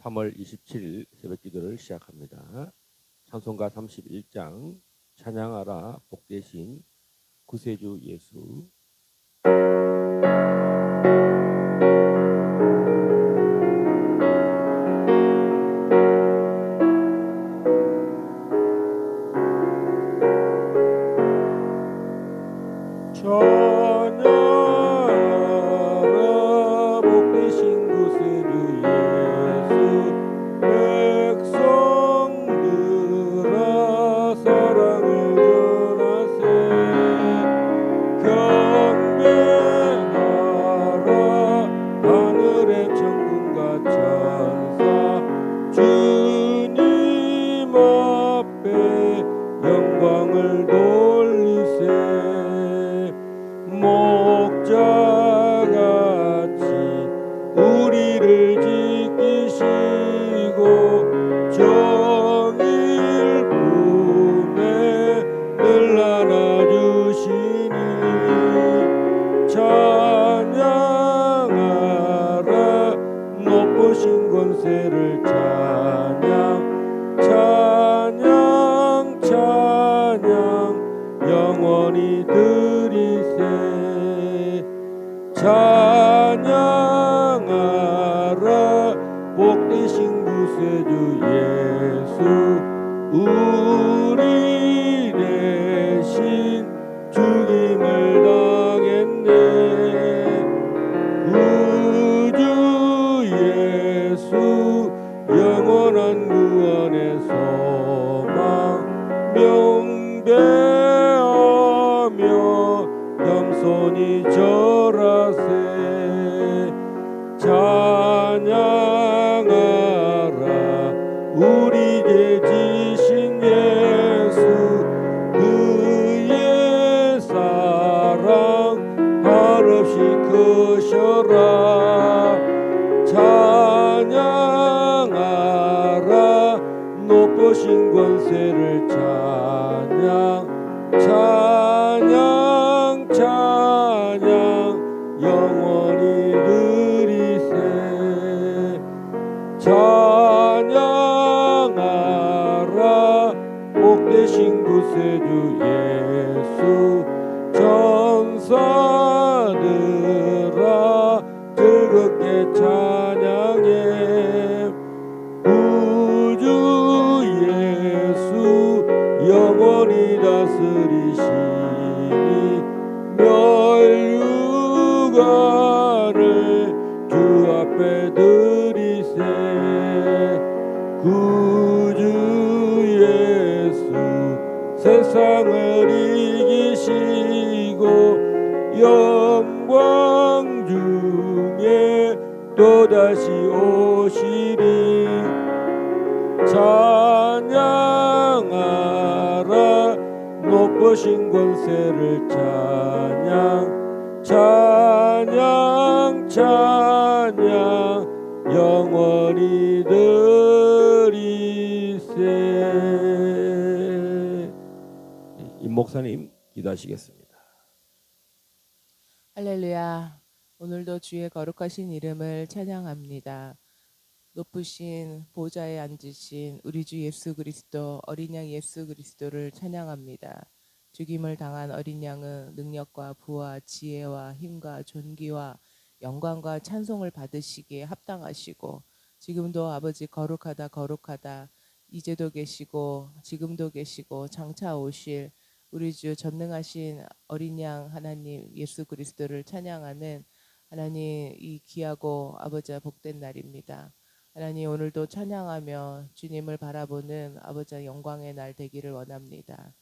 3월 27일 새벽 기도를 시작합니다. 찬송가 31장 찬양하라 복되신 구세주 예수. 찬양하라 복되신 구세주 예수. 백성들아 사랑을 전하세. 경배하라 하늘의 천군과 천사. 주님 앞에 영광을 돌리세. 목자같이 우리를 지키시고 정의를 품에 늘 안아주시니. 찬양하라 높으신 권세를 찬양. 찬양 찬양 영원히 드리세. 찬양하라 복되신 구세주 예수. 우리 대신 죽임을 당했네. 구주 예수 영원한 구원의 소망. 명배하며 겸손히 절하세. 찬양하라 우리 죄 지신 예수. 그의 사랑 한없이 크셔라. 찬양하라 높으신 권세를 찬양. 찬양 찬양 영원히 드리세. 찬양하라 복되신 구세주 예수. 전사들아 즐겁게 찬양해. 구주 예수 영원히 다스리시니. 멸류관을 주 앞에 드리세. 구주 예수 세상을 이기시고 영광 중에 또다시 오시리. 찬양하라 높으신 권세를 찬양. 찬양 찬양 영원히 드리세. 임 목사님 기도하시겠습니다. 할렐루야. 오늘도 주의 거룩하신 이름을 찬양합니다. 높으신 보좌에 앉으신 우리 주 예수 그리스도, 어린 양 예수 그리스도를 찬양합니다. 죽임을 당한 어린 양은 능력과 부와 지혜와 힘과 존귀와 영광과 찬송을 받으시기에 합당하시고, 지금도 아버지 거룩하다 거룩하다, 이제도 계시고 지금도 계시고 장차 오실 우리 주 전능하신 어린 양 하나님 예수 그리스도를 찬양하는 하나님 이 귀하고 아버지와 복된 날입니다. 하나님 오늘도 찬양하며 주님을 바라보는 아버지와 영광의 날 되기를 원합니다.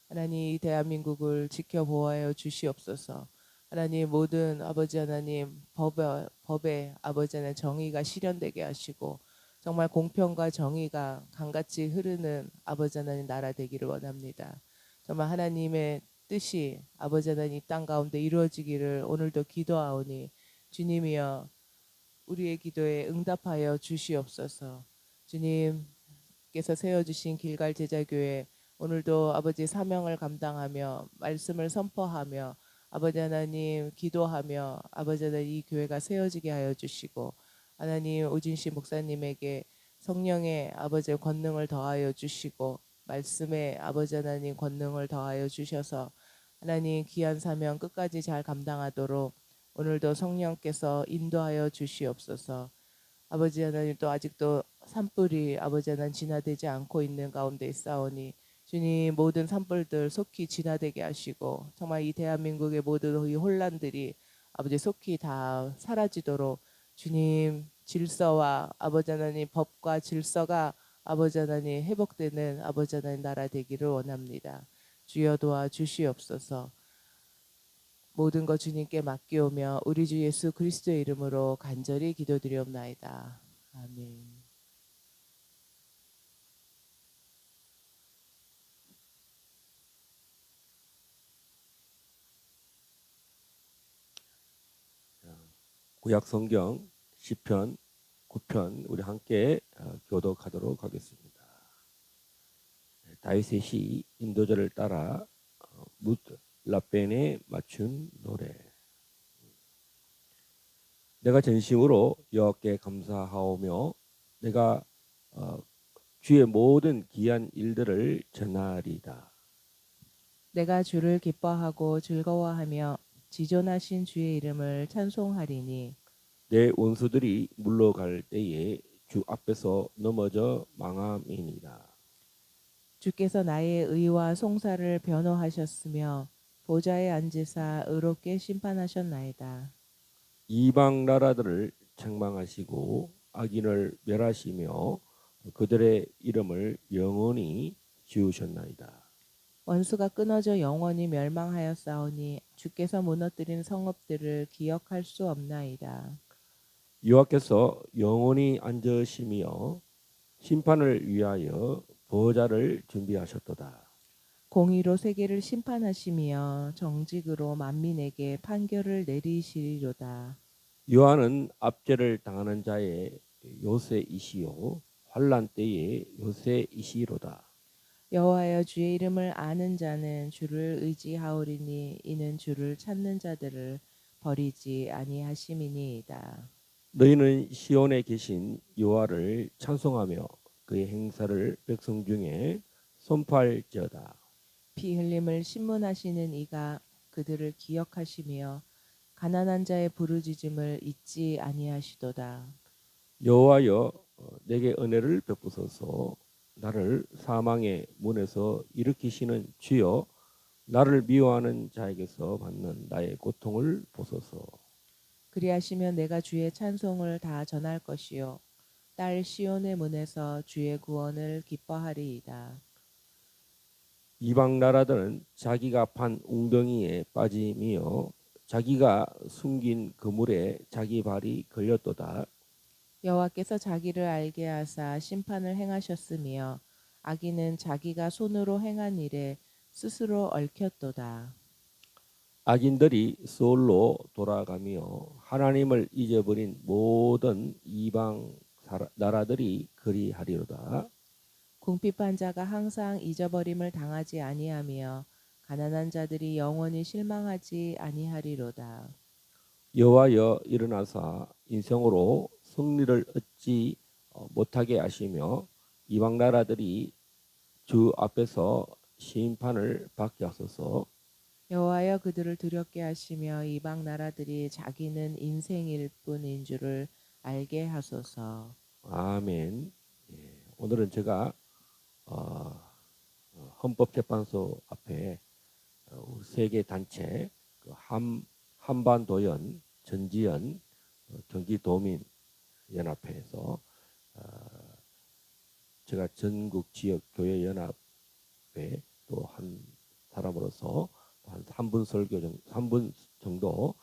하나님 이 대한민국을 지켜보아여 주시옵소서. 하나님 모든 아버지 하나님 법에 아버지 하나님 정의가 실현되게 하시고 정말 공평과 정의가 강같이 흐르는 아버지 하나님 나라 되기를 원합니다. 정말 하나님의 뜻이 아버지 하나님 이 땅 가운데 이루어지기를 오늘도 기도하오니 주님이여 우리의 기도에 응답하여 주시옵소서. 주님께서 세워주신 길갈 제자교회 오늘도 아버지 사명을 감당하며 말씀을 선포하며 아버지 하나님 기도하며 아버지 하나님 이 교회가 세워지게 하여 주시고 하나님 오진시 목사님에게 성령의 아버지의 권능을 더하여 주시고 말씀의 아버지 하나님 권능을 더하여 주셔서 하나님 귀한 사명 끝까지 잘 감당하도록 오늘도 성령께서 인도하여 주시옵소서. 아버지 하나님 또 아직도 산불이 아버지 하나님 진화되지 않고 있는 가운데 있사오니 주님 모든 산불들 속히 진화되게 하시고 정말 이 대한민국의 모든 이 혼란들이 아버지 속히 다 사라지도록 주님 질서와 아버지 하나님 법과 질서가 아버지 하나님 회복되는 아버지 하나님 나라 되기를 원합니다. 주여 도와 주시옵소서. 모든 것 주님께 맡기오며 우리 주 예수 그리스도의 이름으로 간절히 기도드리옵나이다. 아멘. 구약 성경 시편 9편 우리 함께 교독하도록 하겠습니다. 다윗의 시 인도절을 따라 무드 라벤에 맞춘 노래. 내가 전심으로 여호와께 감사하오며 내가 주의 모든 귀한 일들을 전하리이다. 내가 주를 기뻐하고 즐거워하며 지존하신 주의 이름을 찬송하리니 내 원수들이 물러갈 때에 주 앞에서 넘어져 망함이니라. 주께서 나의 의와 송사를 변호하셨으며 보좌에 앉으사 의롭게 심판하셨나이다. 이방 나라들을 책망하시고 악인을 멸하시며 그들의 이름을 영원히 지우셨나이다. 원수가 끊어져 영원히 멸망하였사오니 주께서 무너뜨린 성읍들을 기억할 수 없나이다. 여호와께서 영원히 앉으시며 심판을 위하여 보좌를 준비하셨도다. 공의로 세계를 심판하시며 정직으로 만민에게 판결을 내리시리로다. 여호와는 압제를 당하는 자의 요새이시요 환난 때의 요새이시로다. 여호와여 주의 이름을 아는 자는 주를 의지하오리니 이는 주를 찾는 자들을 버리지 아니하심이니이다. 너희는 시온에 계신 여호와를 찬송하며 그의 행사를 백성 중에 선포할지어다. 피 흘림을 신문하시는 이가 그들을 기억하시며 가난한 자의 부르짖음을 잊지 아니하시도다. 여호와여 내게 은혜를 베푸소서. 나를 사망의 문에서 일으키시는 주여 나를 미워하는 자에게서 받는 나의 고통을 보소서. 그리하시면 내가 주의 찬송을 다 전할 것이요 딸 시온의 문에서 주의 구원을 기뻐하리이다. 이방 나라들은 자기가 판 웅덩이에 빠짐이요 자기가 숨긴 그물에 자기 발이 걸렸도다. 여호와께서 자기를 알게 하사 심판을 행하셨으며 악인은 자기가 손으로 행한 일에 스스로 얽혔도다. 악인들이 소울로 돌아가며 하나님을 잊어버린 모든 이방 나라들이 그리하리로다. 궁핍한 자가 항상 잊어버림을 당하지 아니하며 가난한 자들이 영원히 실망하지 아니하리로다. 여호와여 일어나사 인생으로 승리를 얻지 못하게 하시며 이방 나라들이 주 앞에서 심판을 받게 하소서. 여호와여 그들을 두렵게 하시며 이방 나라들이 자기는 인생일 뿐인 줄을 알게 하소서. 아멘. 예, 오늘은 제가 헌법재판소 앞에 세계 단체 한반도연 전지연 경기도민 연합회에서 제가 전국 지역 교회 연합회 또 한 사람으로서 한 3분 설교 3분 정도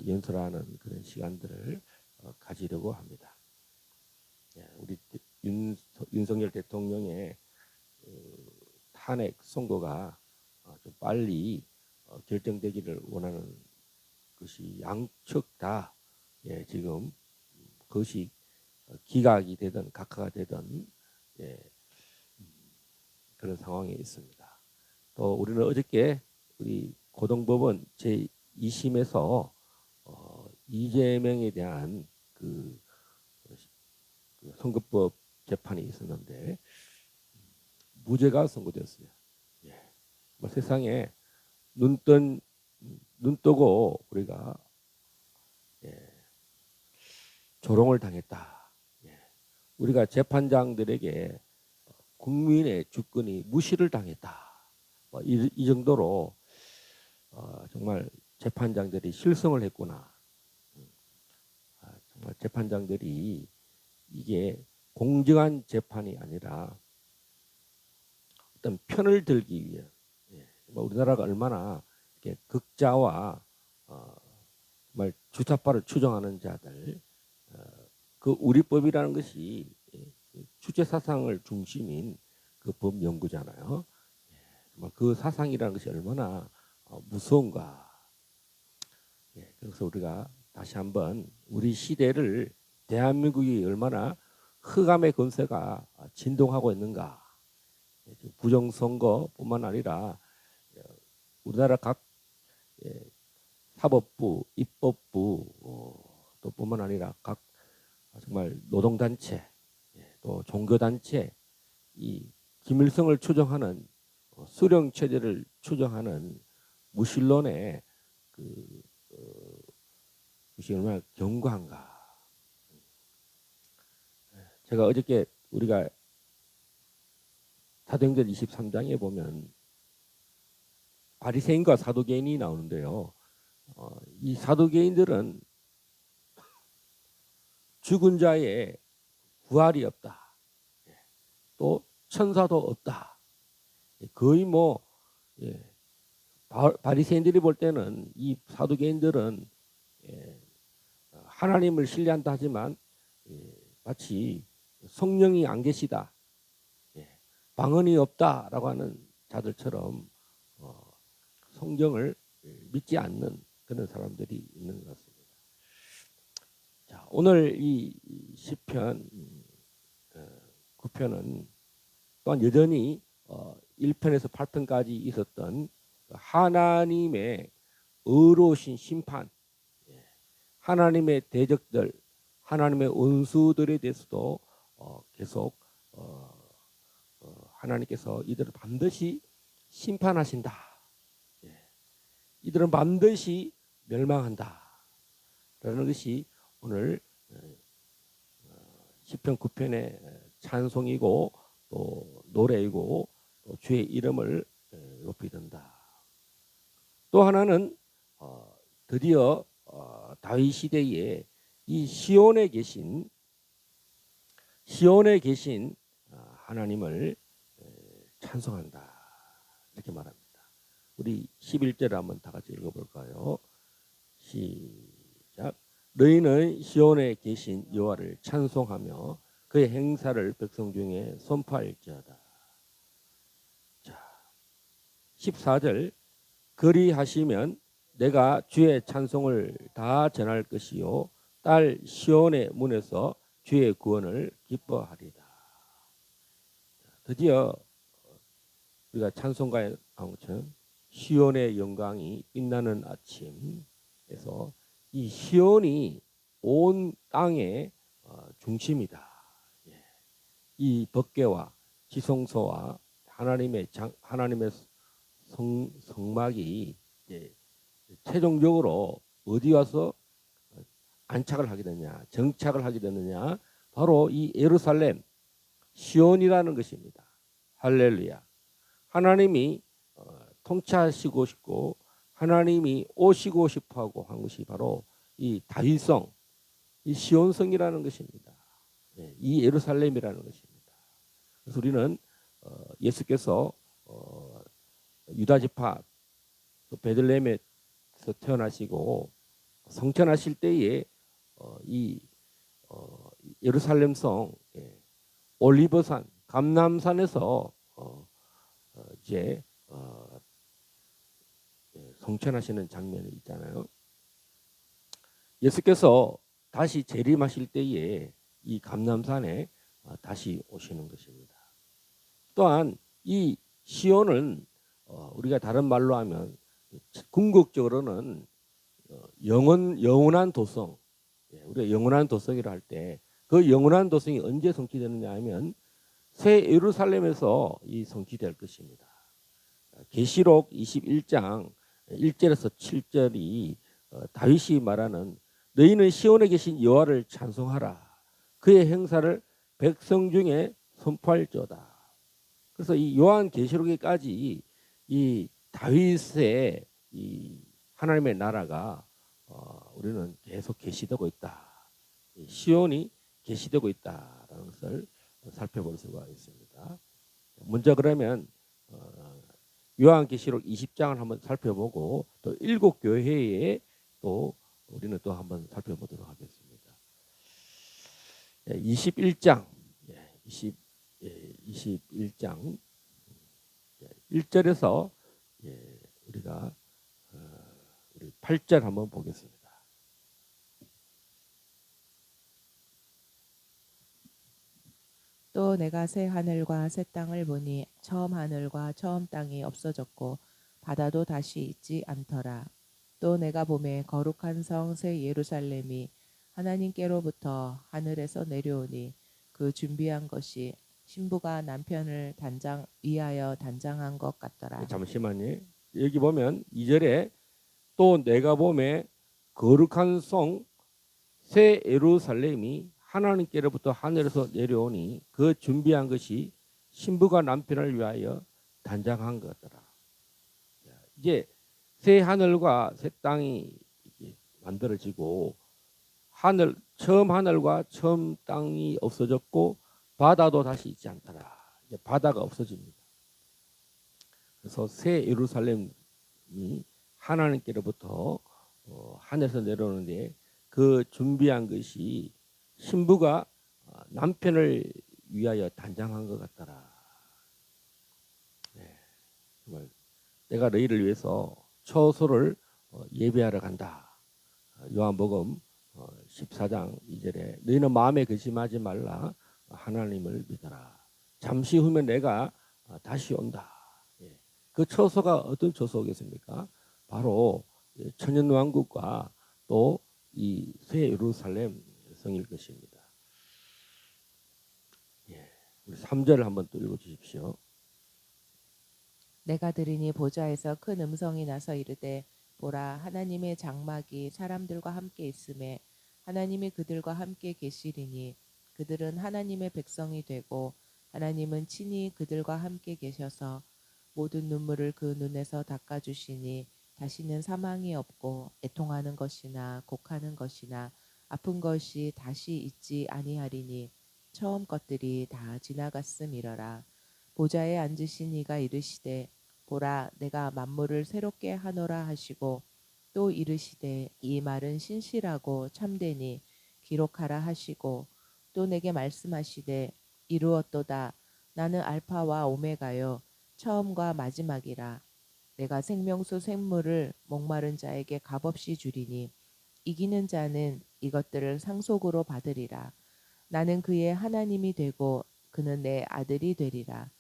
연설하는 그런 시간들을 가지려고 합니다. 우리 윤석열 대통령의 탄핵 선고가 좀 빨리 결정되기를 원하는 것이 양측 다 지금 그것이 기각이 되든 각하가 되든 그런 상황에 있습니다. 또 우리는 어저께 우리 고등법원 제2심에서 이재명에 대한 그 선거법 재판이 있었는데 무죄가 선고되었어요. 예. 뭐 세상에 눈 뜨고 우리가 예, 조롱을 당했다. 예. 우리가 재판장들에게 국민의 주권이 무시를 당했다. 뭐 이 정도로 정말 재판장들이 실성을 했구나. 정말 재판장들이 이게 공정한 재판이 아니라 어떤 편을 들기 위해 뭐 우리나라가 얼마나 이렇게 극자와 정말 주사파를 추종하는 자들 그 우리법이라는 것이 주체 사상을 중심인 그 법 연구잖아요. 정말 그 사상이라는 것이 얼마나 무서운가. 그래서 우리가 다시 한번 우리 시대를 대한민국이 얼마나 흑암의 권세가 진동하고 있는가. 부정선거뿐만 아니라 우리나라 각 사법부, 입법부 또 뿐만 아니라 각 정말 노동단체 또 종교단체 이 김일성을 추종하는 수령체제를 추종하는 무신론의 그것이 얼마나 견고한가. 제가 어저께 우리가 사도행전 23장에 보면 바리새인과 사두개인이 나오는데요. 이 사두개인들은 죽은 자의 부활이 없다. 또 천사도 없다. 거의 뭐 바리새인들이 볼 때는 이 사두개인들은 하나님을 신뢰한다 하지만 마치 성령이 안 계시다. 방언이 없다라고 하는 자들처럼 성경을 믿지 않는 그런 사람들이 있는 것 같습니다. 자, 오늘 이 시편 9편은 또한 여전히 1편에서 8편까지 있었던 하나님의 의로우신 심판, 하나님의 대적들, 하나님의 원수들에 대해서도 계속 하나님께서 이들을 반드시 심판하신다. 이들은 반드시 멸망한다. 라는 것이 오늘 시편 9편의 찬송이고 또 노래이고 또 주의 이름을 높이 든다. 또 하나는 드디어 다윗 시대에 이 시온에 계신 하나님을 찬송한다. 이렇게 말합니다. 우리 11절을 한번 다 같이 읽어볼까요? 시작. 너희는 시온에 계신 여호와를 찬송하며 그의 행사를 백성 중에 선포할지어다. 자, 14절. 그리하시면 내가 주의 찬송을 다 전할 것이요 딸 시온의 문에서 주의 구원을 기뻐하리다. 드디어 우리가 찬송가에 나온 것처럼 시온의 영광이 빛나는 아침에서 이 시온이 온 땅의 중심이다. 이 법궤와 지성소와 하나님의 성막이 최종적으로 어디 와서 안착을 하게 되냐, 정착을 하게 되느냐, 바로 이 예루살렘 시온이라는 것입니다. 할렐루야. 하나님이 통치하시고 싶고 하나님이 오시고 싶어하고 한 것이 바로 이 다윗성, 이 시온성이라는 것입니다. 이 예루살렘이라는 것입니다. 그래서 우리는 예수께서 유다 지파 베들레헴에서 태어나시고 성천하실 때에 이 예루살렘성 올리브산 감람산에서 이제 성천하시는 장면이 있잖아요. 예수께서 다시 재림하실 때에 이 감람산에 다시 오시는 것입니다. 또한 이 시온은 우리가 다른 말로 하면 궁극적으로는 영원한 도성, 우리가 영원한 도성이라 할 때 그 영원한 도성이 언제 성취되느냐 하면 새 예루살렘에서 이 성취될 것입니다. 계시록 21장 1절에서 7절이 다윗이 말하는 너희는 시온에 계신 여호와를 찬송하라. 그의 행사를 백성 중에 선포할지어다. 그래서 이 요한 계시록에까지 이 다윗의 이 하나님의 나라가 우리는 계속 계시되고 있다. 시온이 계시되고 있다라는 것을 살펴볼 수가 있습니다. 먼저 그러면 요한계시록 20장을 한번 살펴보고 또 7교회에 또 우리는 또 한번 살펴보도록 하겠습니다. 21장 21장 1절에서 우리가 우리 8절 한번 보겠습니다. 또 내가 새 하늘과 새 땅을 보니 처음 하늘과 처음 땅이 없어졌고 바다도 다시 있지 않더라. 또 내가 보매 거룩한 성 새 예루살렘이 하나님께로부터 하늘에서 내려오니 그 준비한 것이 신부가 남편을 위하여 단장한 것 같더라. 잠시만요. 여기 보면 2절에 또 내가 보매 거룩한 성 새 예루살렘이 하나님께로부터 하늘에서 내려오니 그 준비한 것이 신부가 남편을 위하여 단장한 것더라. 이제 새 하늘과 새 땅이 만들어지고 처음 하늘과 처음 땅이 없어졌고 바다도 다시 있지 않더라. 이제 바다가 없어집니다. 그래서 새 예루살렘이 하나님께로부터 하늘에서 내려오는데 그 준비한 것이 신부가 남편을 위하여 단장한 것 같더라. 정말 내가 너희를 위해서 처소를 예배하러 간다. 요한복음 14장 2절에 너희는 마음에 근심하지 말라 하나님을 믿어라. 잠시 후면 내가 다시 온다. 그 처소가 어떤 처소겠습니까? 바로 천년왕국과 또 이 새 예루살렘 성일 것입니다. 우리 3절을 한번 또 읽어주십시오. 내가 들으니 보좌에서 큰 음성이 나서 이르되 보라 하나님의 장막이 사람들과 함께 있음에 하나님이 그들과 함께 계시리니 그들은 하나님의 백성이 되고 하나님은 친히 그들과 함께 계셔서 모든 눈물을 그 눈에서 닦아주시니 다시는 사망이 없고 애통하는 것이나 곡하는 것이나 아픈 것이 다시 있지 아니하리니 처음 것들이 다 지나갔음이러라. 보좌에 앉으신 이가 이르시되 보라 내가 만물을 새롭게 하노라 하시고 또 이르시되 이 말은 신실하고 참되니 기록하라 하시고 또 내게 말씀하시되 이루었도다. 나는 알파와 오메가요 처음과 마지막이라. 내가 생명수 샘물을 목마른 자에게 값없이 주리니 이기는 자는 이것들을 상속으로 받으리라. 나는 그의 하나님이 되고 그는 내 아들이 되리라.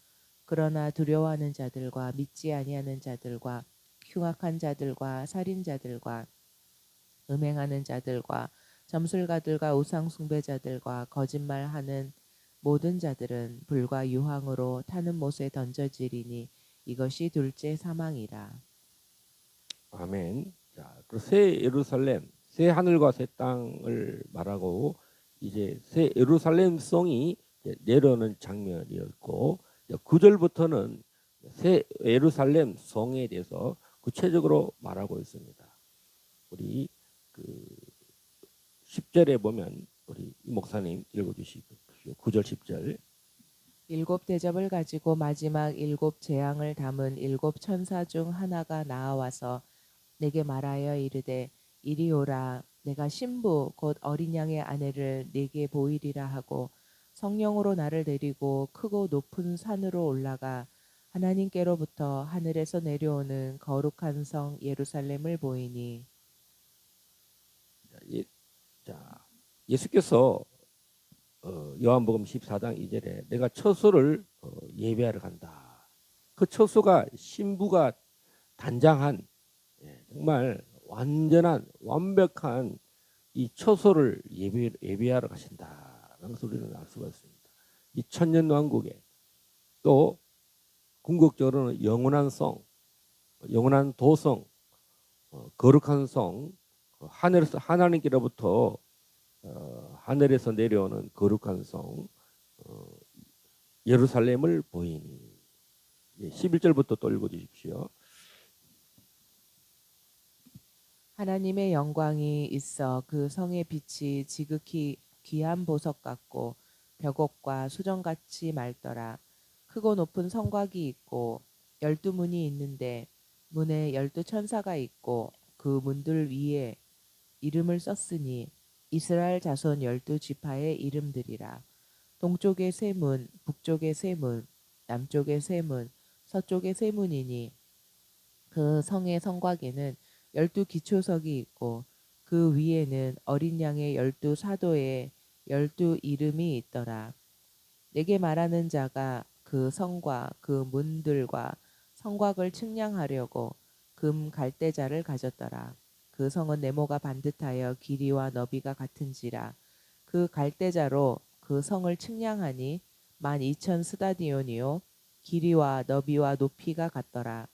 그러나 두려워하는 자들과 믿지 아니하는 자들과 흉악한 자들과 살인자들과 음행하는 자들과 점술가들과 우상 숭배자들과 거짓말하는 모든 자들은 불과 유황으로 타는 못에 던져지리니 이것이 둘째 사망이라. 아멘. 자, 그 새 예루살렘, 새 하늘과 새 땅을 말하고 이제 새 예루살렘 성이 내려오는 장면이었고 9절부터는 새 예루살렘 성에 대해서 구체적으로 말하고 있습니다. 우리 그 10절에 보면 우리 목사님 읽어주시고 9절 10절. 일곱 대접을 가지고 마지막 일곱 재앙을 담은 일곱 천사 중 하나가 나와서 내게 말하여 이르되 이리 오라. 내가 신부 곧 어린 양의 아내를 네게 보이리라 하고 성령으로 나를 데리고 크고 높은 산으로 올라가 하나님께로부터 하늘에서 내려오는 거룩한 성 예루살렘을 보이니. 자, 예수께서 요한복음 14장 2절에 내가 처소를 예배하러 간다. 그 처소가 신부가 단장한 정말 완전한 완벽한 이 처소를 예배하러 가신다라는 것을 우리는 알 수가 있습니다. 이 천년 왕국에 또 궁극적으로는 영원한 성, 영원한 도성, 거룩한 성, 하늘에서 하나님께로부터 하늘에서 내려오는 거룩한 성 예루살렘을 보이니. 11절부터 또 읽어주십시오. 하나님의 영광이 있어 그 성의 빛이 지극히 귀한 보석 같고 벽옥과 수정같이 맑더라. 크고 높은 성곽이 있고 12문이 있는데 문에 12천사가 있고 그 문들 위에 이름을 썼으니 이스라엘 자손 12지파의 이름들이라. 동쪽의 세 문, 북쪽의 세 문, 남쪽의 세 문, 서쪽의 세 문이니 그 성의 성곽에는 12기초석이 있고 그 위에는 어린 양의 12사도의 12이름이 있더라. 내게 말하는 자가 그 성과 그 문들과 성곽을 측량하려고 금 갈대자를 가졌더라. 그 성은 네모가 반듯하여 길이와 너비가 같은지라. 그 갈대자로 그 성을 측량하니 12,000스다디온이요 길이와 너비와 높이가 같더라.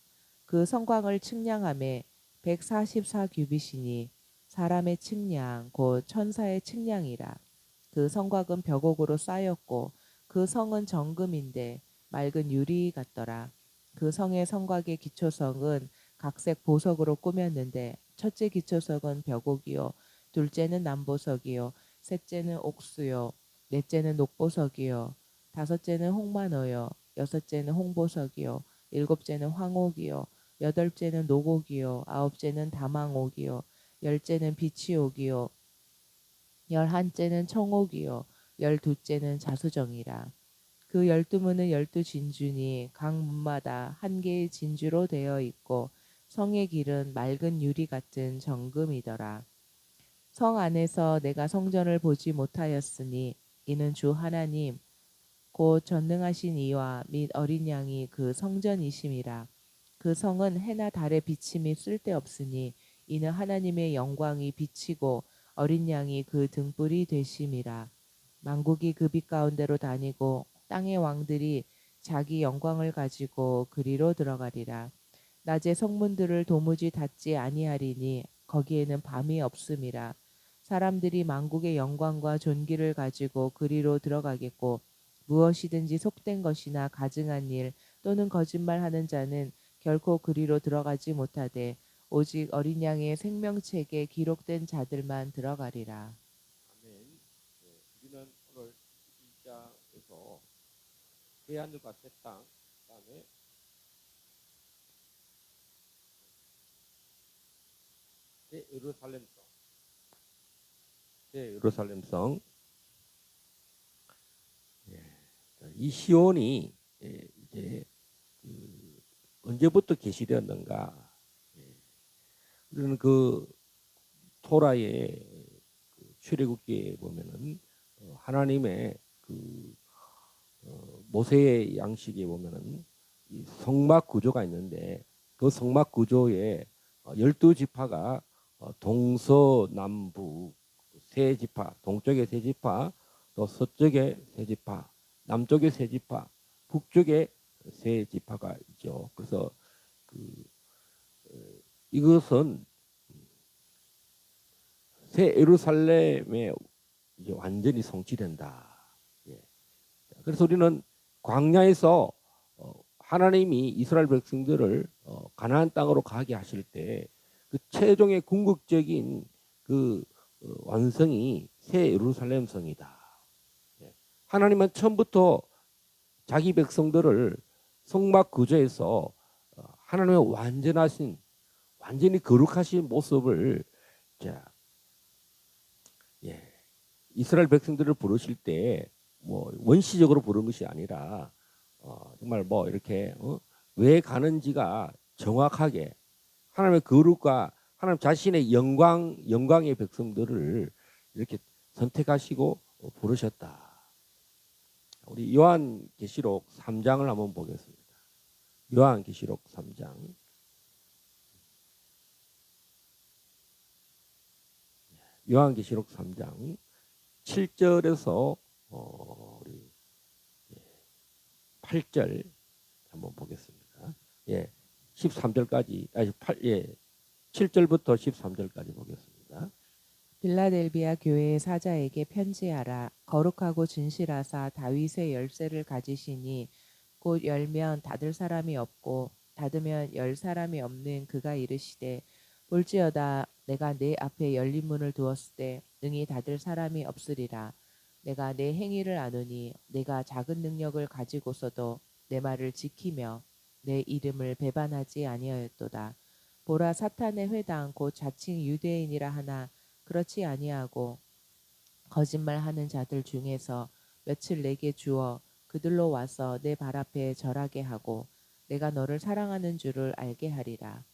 그 성곽을 측량함에 144규빗이니 사람의 측량 곧 천사의 측량이라. 그 성곽은 벽옥으로 쌓였고 그 성은 정금인데 맑은 유리 같더라. 그 성의 성곽의 기초성은 각색 보석으로 꾸몄는데 첫째 기초석은 벽옥이요 둘째는 남보석이요 셋째는 옥수요 넷째는 녹보석이요 다섯째는 홍마노요 여섯째는 홍보석이요 일곱째는 황옥이요 여덟째는 노곡이요 아홉째는 다망옥이요 열째는 비치옥이요 열한째는 청옥이요 열두째는 자수정이라. 그 12문은 12진주니 각 문마다 한 개의 진주로 되어 있고 성의 길은 맑은 유리 같은 정금이더라. 성 안에서 내가 성전을 보지 못하였으니 이는 주 하나님 곧 전능하신 이와 및 어린 양이 그 성전이심이라. 그 성은 해나 달의 비침이 쓸데없으니 이는 하나님의 영광이 비치고 어린 양이 그 등불이 되심이라. 만국이 그 빛 가운데로 다니고 땅의 왕들이 자기 영광을 가지고 그리로 들어가리라. 낮에 성문들을 도무지 닫지 아니하리니 거기에는 밤이 없음이라. 사람들이 만국의 영광과 존귀를 가지고 그리로 들어가겠고 무엇이든지 속된 것이나 가증한 일 또는 거짓말하는 자는 결코 그리로 들어가지 못하되 오직 어린 양의 생명책에 기록된 자들만 들어가리라. 아멘. 우리는 오늘 1장에서 새하늘과 새 땅, 그다음에 새 예루살렘 성, 새 예루살렘 성. 이 시온이 이제 언제부터 계시되었는가? 우리는 그 토라의 출애굽기에 보면은 하나님의 그 모세의 양식에 보면은 이 성막 구조가 있는데 그 성막 구조에 12지파가 동서남북 세 지파, 동쪽에 세 지파, 또 서쪽에 세 지파, 남쪽에 세 지파, 북쪽에 세 지파가 있죠. 그래서 그 이것은 새 예루살렘에 이제 완전히 성취된다. 예. 그래서 우리는 광야에서 하나님이 이스라엘 백성들을 가나안 땅으로 가게 하실 때 그 최종의 궁극적인 그 완성이 새 예루살렘 성이다. 예. 하나님은 처음부터 자기 백성들을 성막 구조에서 하나님의 완전하신 완전히 거룩하신 모습을 자, 예, 이스라엘 백성들을 부르실 때 뭐 원시적으로 부른 것이 아니라 정말 뭐 이렇게 왜 가는지가 정확하게 하나님의 거룩과 하나님 자신의 영광의 백성들을 이렇게 선택하시고 부르셨다. 우리 요한계시록 3장을 한번 보겠습니다. 요한계시록 3장. 요한계시록 3장 7절에서 우리 8절 한번 보겠습니다. 예, 13절까지 아니 7절부터 13절까지 보겠습니다. 빌라델비아 교회의 사자에게 편지하라. 거룩하고 진실하사 다윗의 열쇠를 가지시니 곧 열면 닫을 사람이 없고 닫으면 열 사람이 없는 그가 이르시되 볼지어다 내가 내 앞에 열린 문을 두었을 때 능히 닫을 사람이 없으리라. 내가 내 행위를 아노니 내가 작은 능력을 가지고서도 내 말을 지키며 내 이름을 배반하지 아니하였도다. 보라 사탄의 회당 곧 자칭 유대인이라 하나 그렇지 아니하고 거짓말하는 자들 중에서 며칠 내게 주어 그들로 와서 내 발 앞에 절하게 하고 내가 너를 사랑하는 줄을 알게 하리라.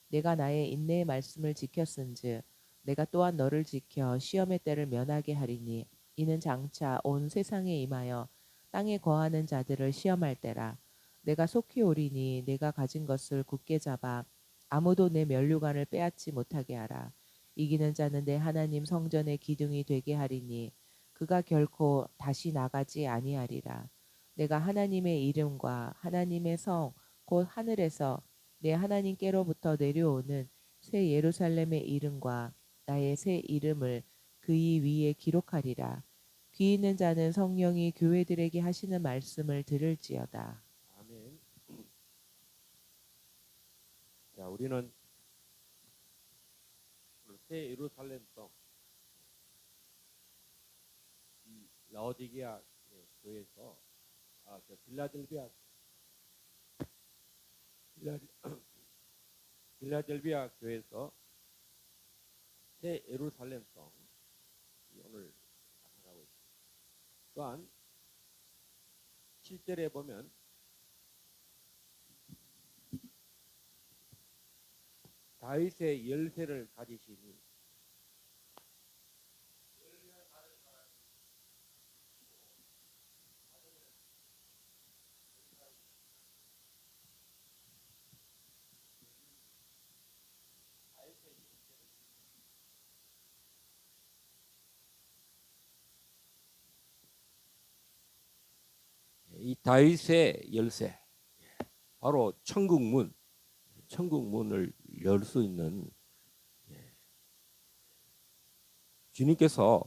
내가 나의 인내의 말씀을 지켰은즉 내가 또한 너를 지켜 시험의 때를 면하게 하리니 이는 장차 온 세상에 임하여 땅에 거하는 자들을 시험할 때라. 내가 속히 오리니 내가 가진 것을 굳게 잡아 아무도 내 면류관을 빼앗지 못하게 하라. 이기는 자는 내 하나님 성전의 기둥이 되게 하리니 그가 결코 다시 나가지 아니하리라. 내가 하나님의 이름과 하나님의 성 곧 하늘에서 내 하나님께로부터 내려오는 새 예루살렘의 이름과 나의 새 이름을 그의 위에 기록하리라. 귀 있는 자는 성령이 교회들에게 하시는 말씀을 들을지어다. 아멘. 자, 우리는 새 예루살렘 성 이 라오디게아 교회에서 빌라델비아 교회에서 새 예루살렘 성 오늘 나타나고 있습니다. 또한 7절에 보면 다윗의 열쇠를 가지시니 이 다윗의 열쇠 바로 천국문을 열 수 있는 주님께서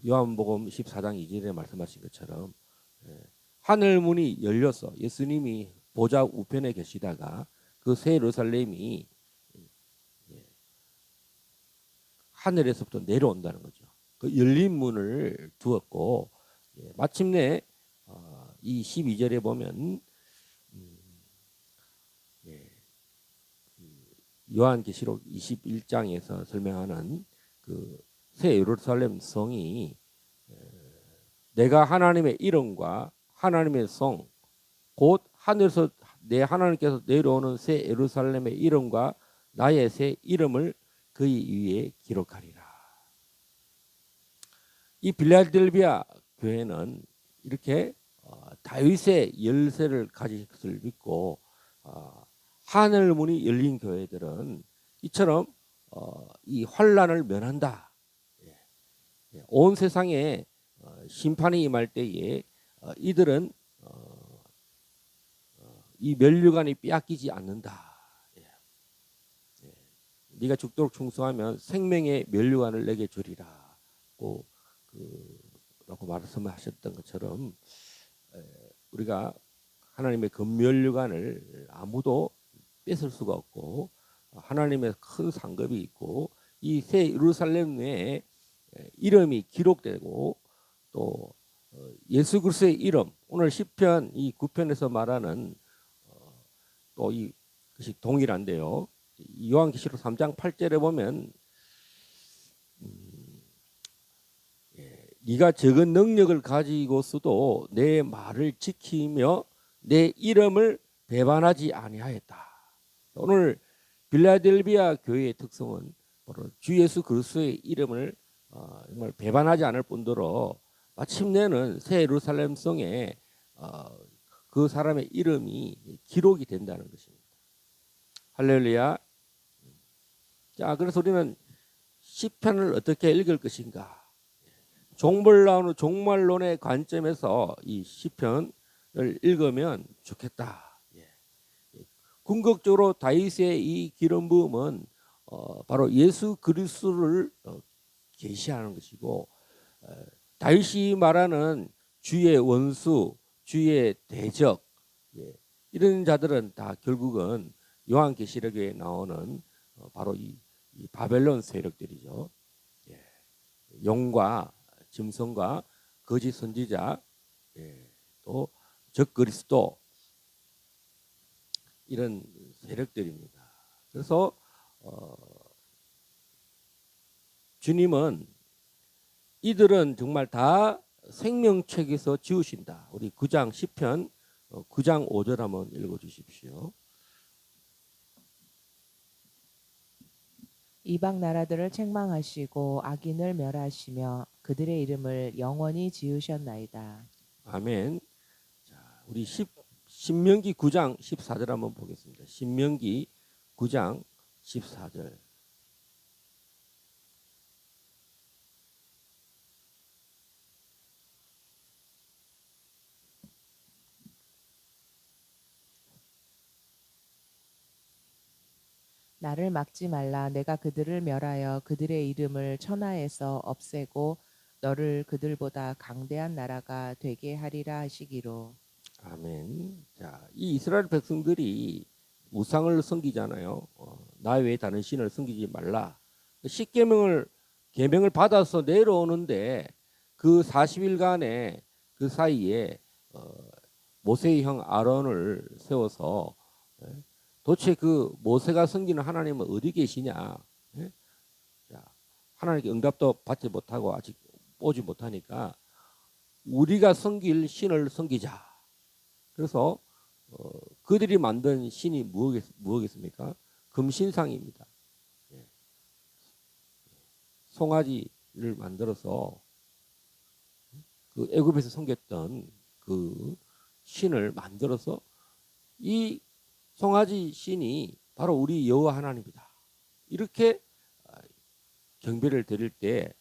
요한복음 14장 2절에 말씀하신 것처럼 하늘 문이 열려서 예수님이 보좌 우편에 계시다가 그 새 예루살렘이 하늘에서부터 내려온다는 거죠. 그 열린 문을 두었고 마침내 이 12절에 보면 요한계시록 21장에서 설명하는 그 새 예루살렘 성이 내가 하나님의 이름과 하나님의 성 곧 하늘에서 내 하나님께서 내려오는 새 예루살렘의 이름과 나의 새 이름을 그의 위에 기록하리라. 이 빌라델비아 교회는 이렇게 다윗의 열쇠를 가진 것을 믿고 하늘 문이 열린 교회들은 이처럼 이 환란을 면한다. 온 세상에 심판이 임할 때에 이들은 이 면류관이 빼앗기지 않는다. 네가 죽도록 충성하면 생명의 면류관을 내게 주리라고 라고 말씀하셨던 것처럼 우리가 하나님의 금면류관을 아무도 뺏을 수가 없고 하나님의 큰 상급이 있고 이 새 예루살렘 내에 이름이 기록되고 또 예수 그리스도의 이름 오늘 시편 이 9편에서 말하는 또 이것이 동일한데요. 요한계시록 3장 8절에 보면 네가 적은 능력을 가지고서도 내 말을 지키며 내 이름을 배반하지 아니하였다. 오늘 빌라델비아 교회의 특성은 바로 주 예수 그리스도의 이름을 정말 배반하지 않을 뿐더러 마침내는 새 예루살렘 성에 그 사람의 이름이 기록이 된다는 것입니다. 할렐루야. 자, 그래서 우리는 시편을 어떻게 읽을 것인가? 종말론의 관점에서 이 시편을 읽으면 좋겠다. 예. 궁극적으로 다윗의 이 기름 부음은 바로 예수 그리스도를 계시하는 것이고, 다윗이 말하는 주의 원수, 주의 대적, 예, 이런 자들은 다 결국은 요한계시록에 나오는 바로 이 바벨론 세력들이죠. 예, 용과 짐승과 거짓 선지자, 예, 또 적그리스도, 이런 세력들입니다. 그래서 주님은 이들은 정말 다 생명책에서 지으신다. 우리 9장 10편 9장 5절 한번 읽어주십시오. 이방 나라들을 책망하시고 악인을 멸하시며 그들의 이름을 영원히 지으셨나이다. 아멘. 자, 우리 신명기 9장 14절 한번 보겠습니다. 신명기 9장 14절. 나를 막지 말라. 내가 그들을 멸하여 그들의 이름을 천하에서 없애고 너를 그들보다 강대한 나라가 되게 하리라 하시기로. 아멘. 자, 이 이스라엘 백성들이 우상을 섬기잖아요. 나 외에 다른 신을 섬기지 말라. 계명을 받아서 내려오는데 그 40일간의 그 사이에 모세의 형 아론을 세워서, 도대체 그 모세가 섬기는 하나님은 어디 계시냐? 예? 자, 하나님께 응답도 받지 못하고 아직 오지 못하니까 우리가 섬길 신을 섬기자. 그래서 그들이 만든 신이 무엇겠습니까? 금신상입니다. 예. 송아지를 만들어서 그 애굽에서 섬겼던 그 신을 만들어서 이 송아지 신이 바로 우리 여호와 하나님이다. 이렇게 경배를 드릴 때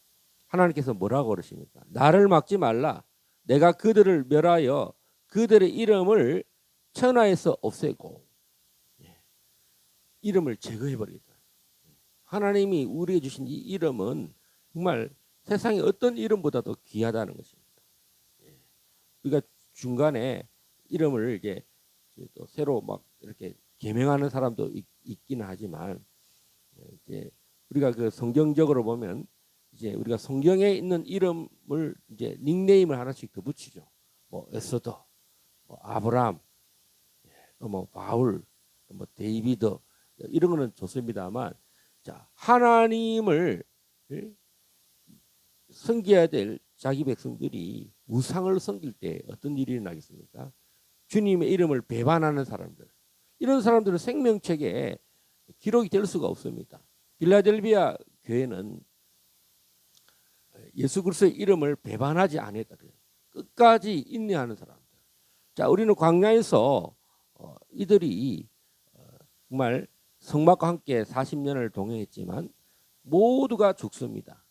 하나님께서 뭐라고 그러십니까? 나를 막지 말라. 내가 그들을 멸하여 그들의 이름을 천하에서 없애고, 이름을 제거해 버리겠다. 하나님이 우리에게 주신 이 이름은 정말 세상의 어떤 이름보다도 귀하다는 것입니다. 우리가 중간에 이름을 이제 또 새로 막 이렇게 개명하는 사람도 있기는 하지만, 이제 우리가 그 성경적으로 보면 이제 우리가 성경에 있는 이름을 이제 닉네임을 하나씩 더 붙이죠. 뭐 에스더, 뭐 아브람, 또 뭐 바울, 뭐 데이비드, 이런 거는 좋습니다만, 자, 하나님을 섬겨야 될 자기 백성들이 우상을 섬길 때 어떤 일이 일어나겠습니까? 주님의 이름을 배반하는 사람들, 이런 사람들은 생명책에 기록이 될 수가 없습니다. 빌라델비아 교회는 예수 그리스도의 이름을 배반하지 않았다. 끝까지 인내하는 사람들. 자, 우리는 광야에서 이들이 정말 성막과 함께 40년을 동행했지만 모두가 죽습니다.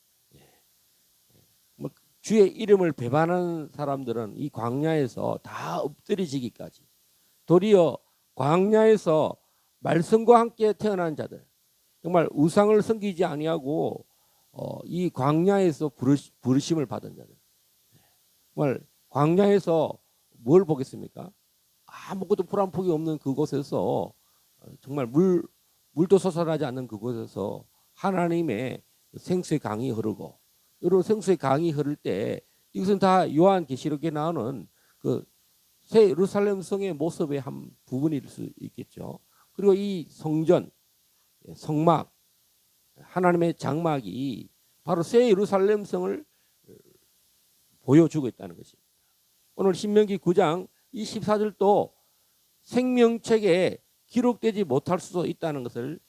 주의 이름을 배반하는 사람들은 이 광야에서 다 엎드려지기까지, 도리어 광야에서 말씀과 함께 태어난 자들, 정말 우상을 섬기지 아니하고 이 광야에서 부르심을 받은 자들, 정말 광야에서 뭘 보겠습니까? 아무것도 풀 한 폭이 없는 그곳에서, 정말 물도 솟아나지 않는 그곳에서 하나님의 생수의 강이 흐르고, 이런 생수의 강이 흐를 때 이것은 다 요한계시록에 나오는 그 새 예루살렘 성의 모습의 한 부분일 수 있겠죠. 그리고 이 성전, 성막, 하나님의 장막이 바로 새 예루살렘 성을 보여주고 있다는 것입니다. 오늘 신명기 9장 24절도 생명책에 기록되지 못할 수도 있다는 것을,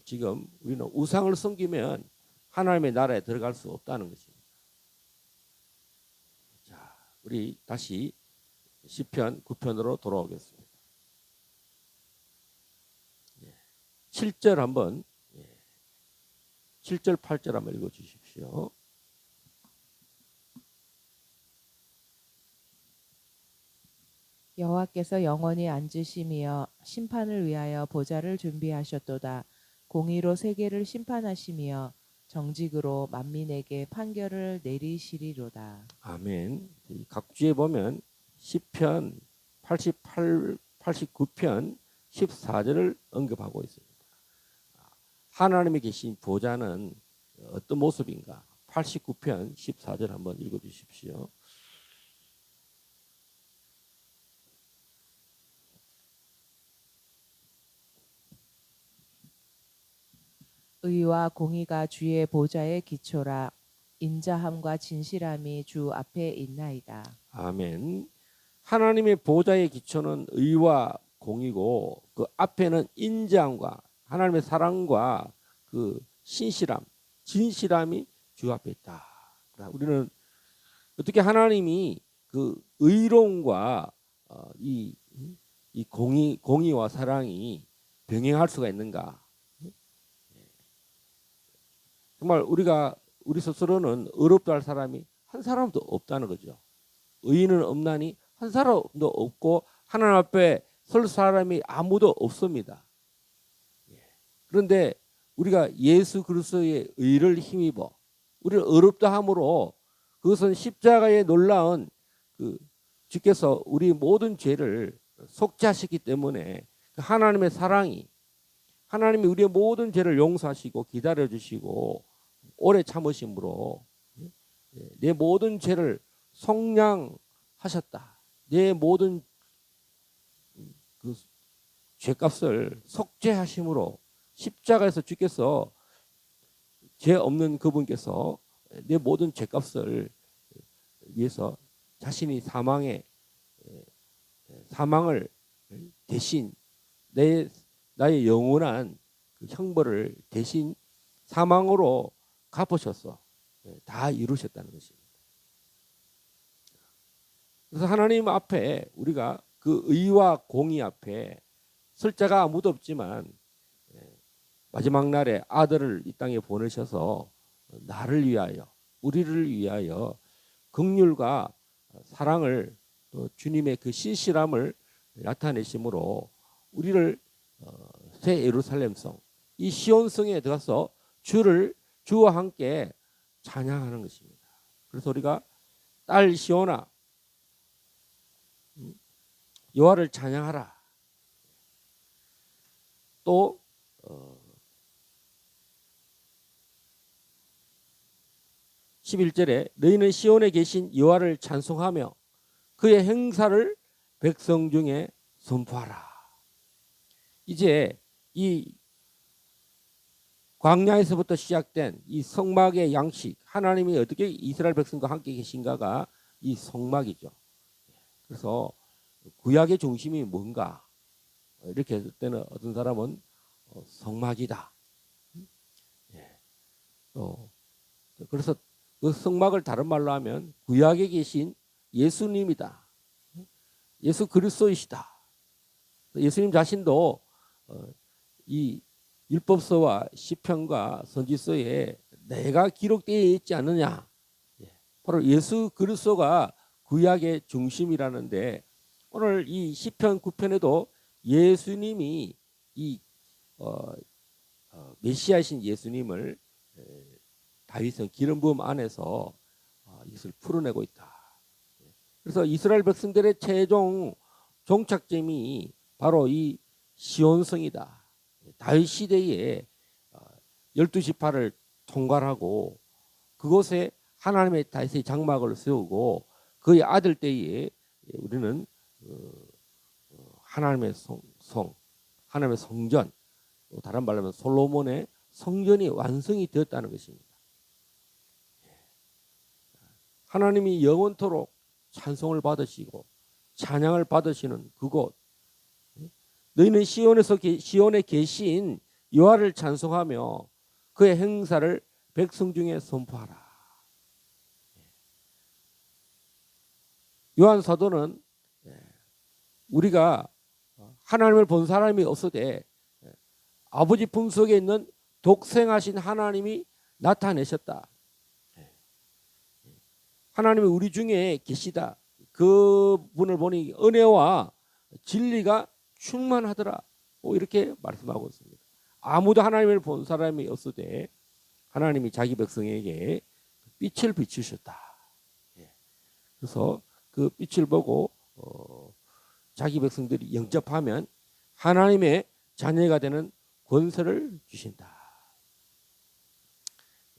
지금 우리는 우상을 섬기면 하나님의 나라에 들어갈 수 없다는 것입니다. 자, 우리 다시 시편 9편으로 돌아오겠습니다. 7절 한번, 7절 8절 한번 읽어 주십시오. 여호와께서 영원히 앉으심이여 심판을 위하여 보좌를 준비하셨도다. 공의로 세계를 심판하심이여 정직으로 만민에게 판결을 내리시리로다. 아멘. 이 각주에 보면 시편 88, 89편 14절을 언급하고 있습니다. 하나님이 계신 보좌는 어떤 모습인가? 89편 14절 한번 읽어 주십시오. 의와 공의가 주의 보좌의 기초라. 인자함과 진실함이 주 앞에 있나이다. 아멘. 하나님의 보좌의 기초는 의와 공이고 그 앞에는 인자함과 하나님의 사랑과 그 신실함, 진실함이 주 앞에 있다. 우리는 어떻게 하나님이 그 의로움과 이 공의와 사랑이 병행할 수가 있는가? 정말 우리 스스로는 의롭다 할 사람이 한 사람도 없다는 거죠. 의인은 없나니 한 사람도 없고 하나님 앞에 설 사람이 아무도 없습니다. 그런데 우리가 예수 그리스도의 의를 힘입어 우리를 의롭다 함으로 그것은 십자가의 놀라운 그 주께서 우리 모든 죄를 속죄하셨기 때문에 하나님의 사랑이 하나님이 우리의 모든 죄를 용서하시고 기다려 주시고 오래 참으심으로 내 모든 죄를 속량하셨다. 내 모든 그 죄값을 속죄하심으로 십자가에서 주께서 죄 없는 그분께서 내 모든 죄값을 위해서 자신이 사망을 대신 나의 영원한 그 형벌을 대신 사망으로 갚으셔서 다 이루셨다는 것입니다. 그래서 하나님 앞에 우리가 그 의와 공의 앞에 설 자가 아무도 없지만 마지막 날에 아들을 이 땅에 보내셔서 나를 위하여 우리를 위하여 긍휼과 사랑을 또 주님의 그 신실함을 나타내심으로 우리를 새 예루살렘성 이 시온성에 들어가서 주와 함께 찬양하는 것입니다. 그래서 우리가 딸 시온아 여호와를 찬양하라. 또 11절에 너희는 시온에 계신 여호와를 찬송하며 그의 행사를 백성 중에 선포하라. 이제 이 광야에서부터 시작된 이 성막의 양식, 하나님이 어떻게 이스라엘 백성과 함께 계신가가 이 성막이죠. 그래서 구약의 중심이 뭔가 이렇게 했을 때는 어떤 사람은 성막이다. 그래서 그 성막을 다른 말로 하면 구약에 계신 예수님이다. 예수 그리스도이시다. 예수님 자신도 이 율법서와 시편과 선지서에 내가 기록되어 있지 않느냐. 바로 예수 그리스도가 구약의 중심이라는데 오늘 이 시편 9편에도 예수님이 이 메시아이신 예수님을 다윗은 기름 부음 안에서 이것을 풀어내고 있다. 그래서 이스라엘 백성들의 최종 종착점이 바로 이 시온성이다. 다윗 시대에 12지파를 통괄하고 그곳에 하나님의 다윗의 장막을 세우고 그의 아들 때에 우리는 하나님의 하나님의 성전, 다른 말로 하면 솔로몬의 성전이 완성이 되었다는 것입니다. 하나님이 영원토록 찬송을 받으시고 찬양을 받으시는 그곳, 너희는 시온에 계신 여호와를 찬송하며 그의 행사를 백성 중에 선포하라. 요한 사도는 우리가 하나님을 본 사람이 없으되 아버지 품속에 있는 독생하신 하나님이 나타내셨다. 하나님이 우리 중에 계시다. 그 분을 보니 은혜와 진리가 충만하더라. 이렇게 말씀하고 있습니다. 아무도 하나님을 본 사람이 없으되 하나님이 자기 백성에게 빛을 비추셨다. 예. 그래서 그 빛을 보고 자기 백성들이 영접하면 하나님의 자녀가 되는 권세를 주신다.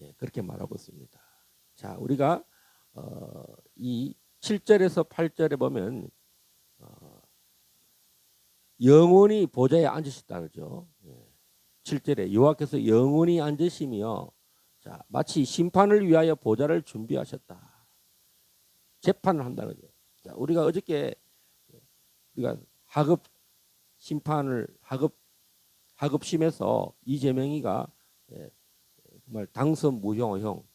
예, 그렇게 말하고 있습니다. 자, 우리가 이 7절에서 8절에 보면 영원히 보좌에 앉으셨다 그러죠. 7절에 여호와께서 영원히 앉으시며 자, 마치 심판을 위하여 보좌를 준비하셨다. 재판을 한다는 거죠. 자, 우리가 어저께 우리가 하급심에서 이재명이가 정말 당선 무효형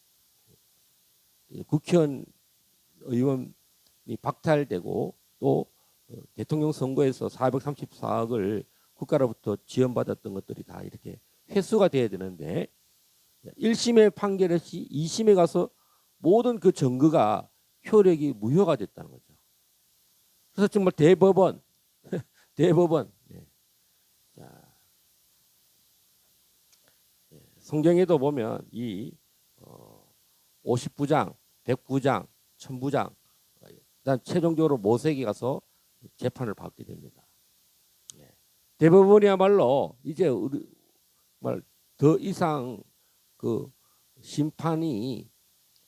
국회의원 의원이 박탈되고 또 대통령 선거에서 434억을 국가로부터 지원받았던 것들이 다 이렇게 회수가 돼야 되는데 1심의 판결이 2심에 가서 모든 그 증거가 효력이 무효가 됐다는 거죠. 그래서 정말 대법원 네. 자, 성경에도 보면 이 50부장, 100부장, 1000부장 그다음 최종적으로 모세에게 가서 재판을 받게 됩니다. 대법원이야말로 이제 더 이상 그 심판이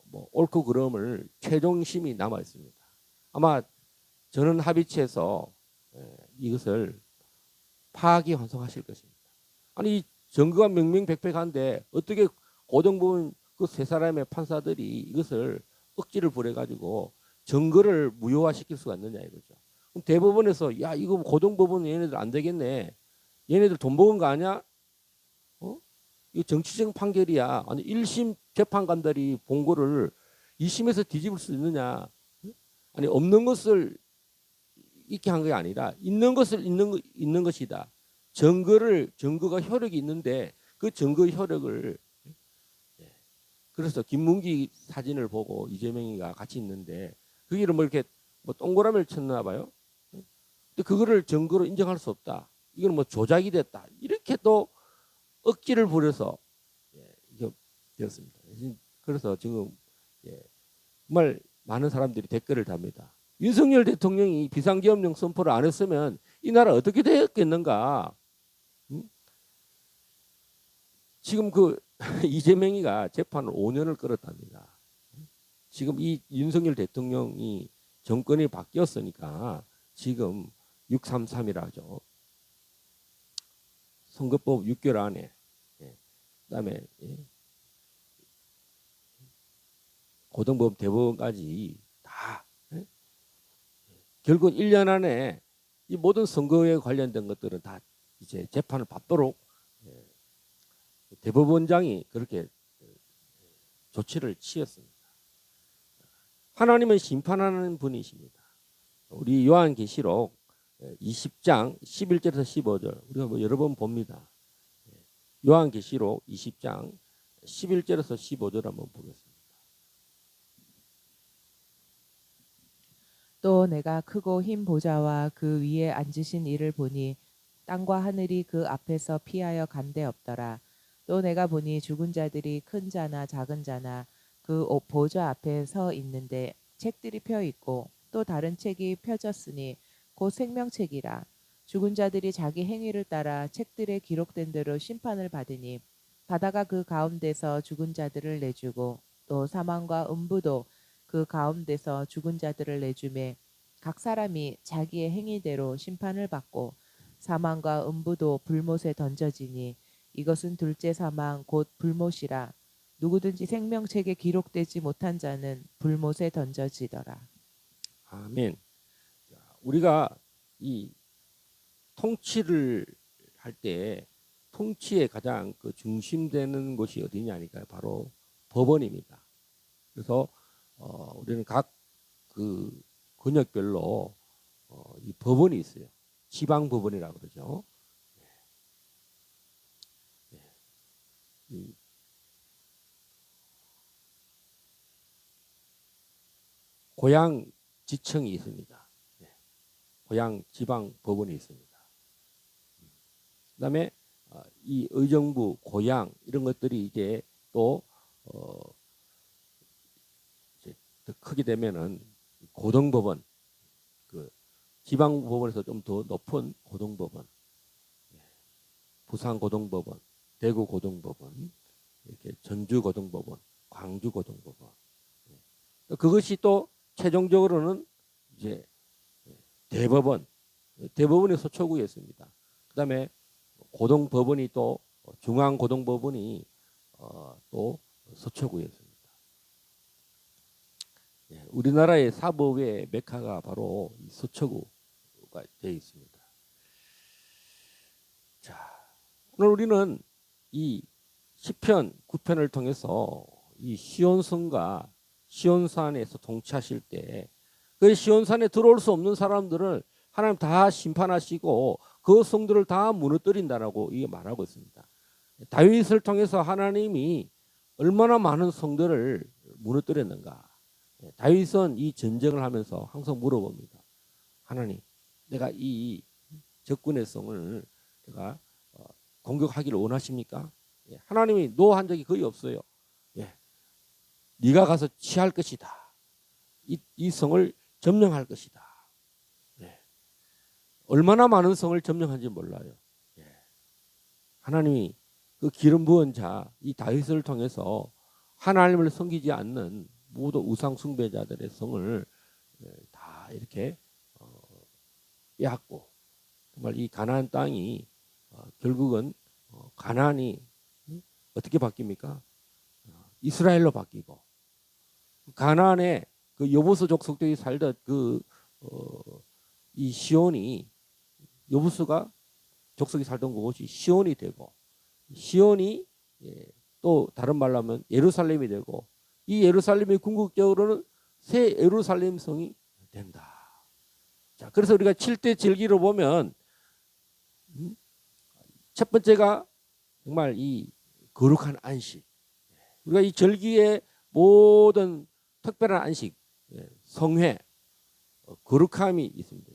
뭐 옳고 그름을 최종심이 남아 있습니다. 아마 저는 합의체에서 이것을 파기환송하실 것입니다. 아니 증거가 명명백백한데 어떻게 고등법원 그 세 사람의 판사들이 이것을 억지를 부려가지고 증거를 무효화시킬 수가 있느냐 이거죠. 그럼 대법원에서 야 이거 고등법원 얘네들 안 되겠네. 얘네들 돈 먹은 거 아니야? 이거 정치적 판결이야. 아니 1심 재판관들이 본 거를 2심에서 뒤집을 수 있느냐? 아니 없는 것을 있게 한 게 아니라 있는 것을 있는 것이다. 증거가 효력이 있는데 그 증거의 효력을 그래서 김문기 사진을 보고 이재명이가 같이 있는데 거기를 뭐 이렇게 뭐 동그라미를 쳤나 봐요. 근데 그거를 증거로 인정할 수 없다. 이건 뭐 조작이 됐다. 이렇게 또 억지를 부려서 이게 되었습니다. 그래서 지금 정말 많은 사람들이 댓글을 답니다. 윤석열 대통령이 비상계엄령 선포를 안 했으면 이 나라 어떻게 되었겠는가? 지금 그 이재명이가 재판을 5년을 끌었답니다. 지금 이 윤석열 대통령이 정권이 바뀌었으니까 지금 633이라 하죠. 선거법 6개월 안에 그다음에 고등법원 대법원까지 다 결국 1년 안에 이 모든 선거에 관련된 것들은 다 이제 재판을 받도록 대법원장이 그렇게 조치를 취했습니다. 하나님은 심판하는 분이십니다. 우리 요한계시록 20장 11절에서 15절 우리가 뭐 여러 번 봅니다. 요한계시록 20장 11절에서 15절 한번 보겠습니다. 또 내가 크고 흰 보좌와 그 위에 앉으신 이를 보니 땅과 하늘이 그 앞에서 피하여 간데 없더라. 또 내가 보니 죽은 자들이 큰 자나 작은 자나 그 보좌 앞에 서 있는데 책들이 펴 있고 또 다른 책이 펴졌으니 곧 생명책이라. 죽은 자들이 자기 행위를 따라 책들에 기록된 대로 심판을 받으니 바다가 그 가운데서 죽은 자들을 내주고 또 사망과 음부도 그 가운데서 죽은 자들을 내주매 각 사람이 자기의 행위대로 심판을 받고 사망과 음부도 불못에 던져지니 이것은 둘째 사망 곧 불못이라. 누구든지 생명책에 기록되지 못한 자는 불못에 던져지더라. 아멘. 우리가 이 통치를 할 때 통치의 가장 그 중심되는 곳이 어디냐니까요. 바로 법원입니다. 그래서 우리는 각 그 권역별로 이 법원이 있어요. 지방 법원이라고 그러죠. 이 고향 지청이 있습니다. 고향 지방 법원이 있습니다. 그다음에 이 의정부, 고향 이런 것들이 이제 또 이제 더 크게 되면은 고등법원, 그 지방 법원에서 좀 더 높은 고등법원, 부산 고등법원, 대구 고등법원, 이렇게 전주 고등법원, 광주 고등법원. 그것이 또 최종적으로는 이제 대법원, 대법원이 서초구에 있습니다. 그다음에 고등법원이 또 중앙고등법원이 또 서초구에 있습니다. 우리나라의 사법의 메카가 바로 이 서초구가 되어 있습니다. 자, 오늘 우리는 이 시편 9편을 통해서 이 시온성과 시온산에서 통치하실 때 그 시온산에 들어올 수 없는 사람들을 하나님 다 심판하시고 그 성들을 다 무너뜨린다라고 이게 말하고 있습니다. 다윗을 통해서 하나님이 얼마나 많은 성들을 무너뜨렸는가. 다윗은 이 전쟁을 하면서 항상 물어봅니다. 하나님, 내가 이 적군의 성을 내가 공격하기를 원하십니까? 하나님이 노한 적이 거의 없어요. 네가 가서 취할 것이다. 이 성을 점령할 것이다. 얼마나 많은 성을 점령한지 몰라요. 하나님이 그 기름 부은 자, 이 다윗을 통해서 하나님을 섬기지 않는 모두 우상 숭배자들의 성을 다 이렇게 빼앗고 정말 이 가나안 땅이 결국은 가나안이 어떻게 바뀝니까? 이스라엘로 바뀌고 가나안에 그 여부수 족속들이 살던 이 시온이 여부수가 족속이 살던 곳이 시온이 되고 시온이 또 다른 말로 하면 예루살렘이 되고 이 예루살렘이 궁극적으로는 새 예루살렘 성이 된다. 자, 그래서 우리가 7대 절기로 보면 첫 번째가 정말 이 거룩한 안식. 우리가 이 절기의 모든 특별한 안식, 성회, 거룩함이 있습니다.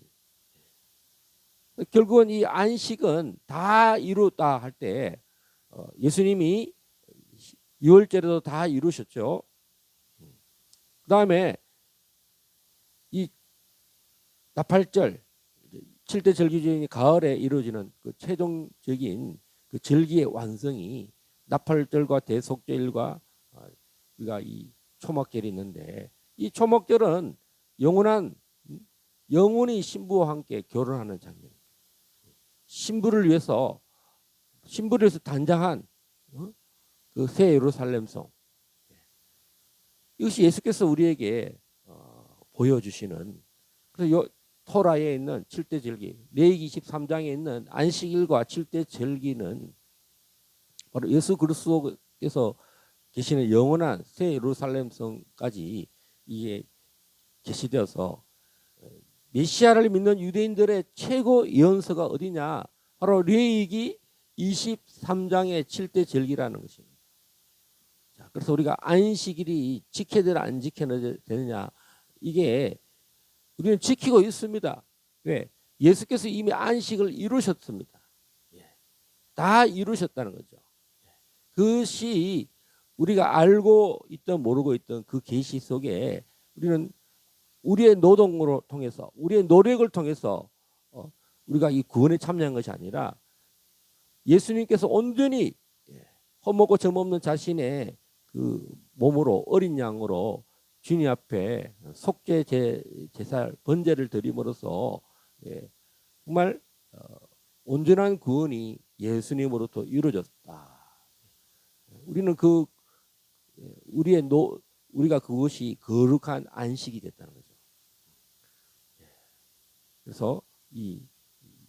결국은 이 안식은 다 이루었다 할 때 예수님이 유월절에도 다 이루셨죠. 그 다음에 이 나팔절 7대 절기 중에 가을에 이루어지는 그 최종적인 그 절기의 완성이 나팔절과 대속절과 우리가 이 초막절이 있는데 이 초막절은 영원히 신부와 함께 결혼하는 장면. 신부를 위해서 단장한 그 새 예루살렘 성. 이것이 예수께서 우리에게 보여주시는 그래서 토라에 있는 7대 절기, 레위기 23장에 있는 안식일과 7대 절기는 바로 예수 그리스도께서 계시는 영원한 새 예루살렘 성까지 이게 계시되어서 메시아를 믿는 유대인들의 최고 예언서가 어디냐? 바로 레위기 23장의 7대 절기라는 것입니다. 자, 그래서 우리가 안식일이 지켜야 되나 안 지켜야 되느냐? 이게 우리는 지키고 있습니다. 왜? 예수께서 이미 안식을 이루셨습니다. 다 이루셨다는 거죠. 그것이 우리가 알고 있던 모르고 있던 그 계시 속에 우리는 우리의 노동으로 통해서 우리의 노력을 통해서 우리가 이 구원에 참여한 것이 아니라 예수님께서 온전히 헛먹고 점없는 자신의 그 몸으로 어린 양으로 주님 앞에 속죄 제사 번제를 드림으로써 정말 온전한 구원이 예수님으로부터 이루어졌다. 우리는 우리가 그것이 거룩한 안식이 됐다는 거죠. 그래서 이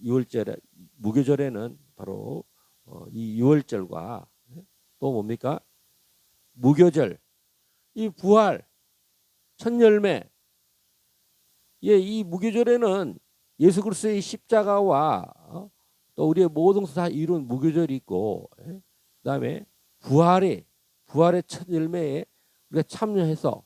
6월절에 무교절에는 바로 이 6월절과 또 뭡니까? 무교절, 이 부활, 첫 열매. 이 무교절에는 예수 그리스도의 십자가와 또 우리의 모든 것을 다 이룬 무교절이 있고, 그다음에 부활의 첫 열매에 우리가 참여해서